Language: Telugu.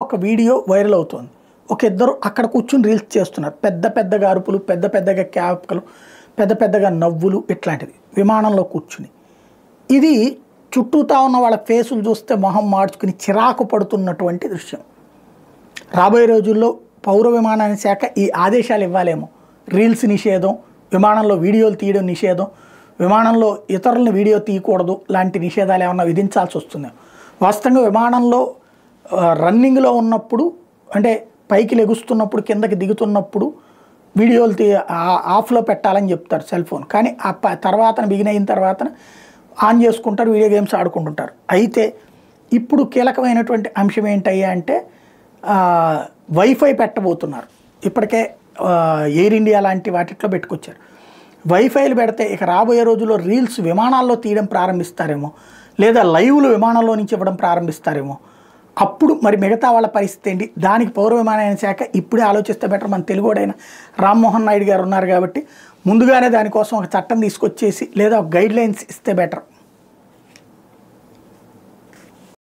ఒక వీడియో వైరల్ అవుతుంది. ఒక ఇద్దరు అక్కడ కూర్చొని రీల్స్ చేస్తున్నారు. పెద్ద పెద్దగా అరుపులు, పెద్ద పెద్దగా క్యాప్‌లు, పెద్ద పెద్దగా నవ్వులు ఇట్లాంటిది. విమానంలో కూర్చుని. ఇది చుట్టూతా ఉన్న వాళ్ళ ఫేసులు చూస్తే మొహం మార్చుకుని చిరాకు పడుతున్నటువంటి దృశ్యం. రాబోయే రోజుల్లో పౌర విమానయాన శాఖ ఈ ఆదేశాలు ఇవ్వాలేమో. రీల్స్ నిషేధం, విమానంలో వీడియోలు తీయడం నిషేధం, విమానంలో ఇతరులను వీడియో తీయకూడదు లాంటి నిషేధాలు ఏమన్నా విధించాల్సి వస్తుందేమో. వాస్తవంగా విమానంలో రన్నింగ్లో ఉన్నప్పుడు అంటే పైకి లెగుస్తున్నప్పుడు కిందకి దిగుతున్నప్పుడు వీడియోలు ఆఫ్లో పెట్టాలని చెప్తారు సెల్ ఫోన్. కానీ తర్వాత బిగిన్ అయిన తర్వాత ఆన్ చేసుకుంటారు, వీడియో గేమ్స్ ఆడుకుంటుంటారు. అయితే ఇప్పుడు కీలకమైనటువంటి అంశం ఏంటయ్యా అంటే వైఫై పెట్టబోతున్నారు. ఇప్పటికే ఎయిర్ ఇండియా లాంటి వాటిట్లో పెట్టుకొచ్చారు. వైఫైలు పెడితే ఇక రాబోయే రోజుల్లో రీల్స్ విమానాల్లో తీయడం ప్రారంభిస్తారేమో, లేదా లైవ్లు విమానంలో నుంచి ఇవ్వడం ప్రారంభిస్తారేమో. అప్పుడు మరి మిగతా వాళ్ళ పరిస్థితి ఏంటి? దానికి పౌర విమానయాన శాఖ ఇప్పుడే ఆలోచిస్తే బెటర్. మన తెలుగుడైన రామ్మోహన్ నాయుడు గారు ఉన్నారు కాబట్టి ముందుగానే దానికోసం ఒక చట్టం తీసుకొచ్చేసి లేదా ఒక గైడ్ లైన్స్ ఇస్తే బెటర్.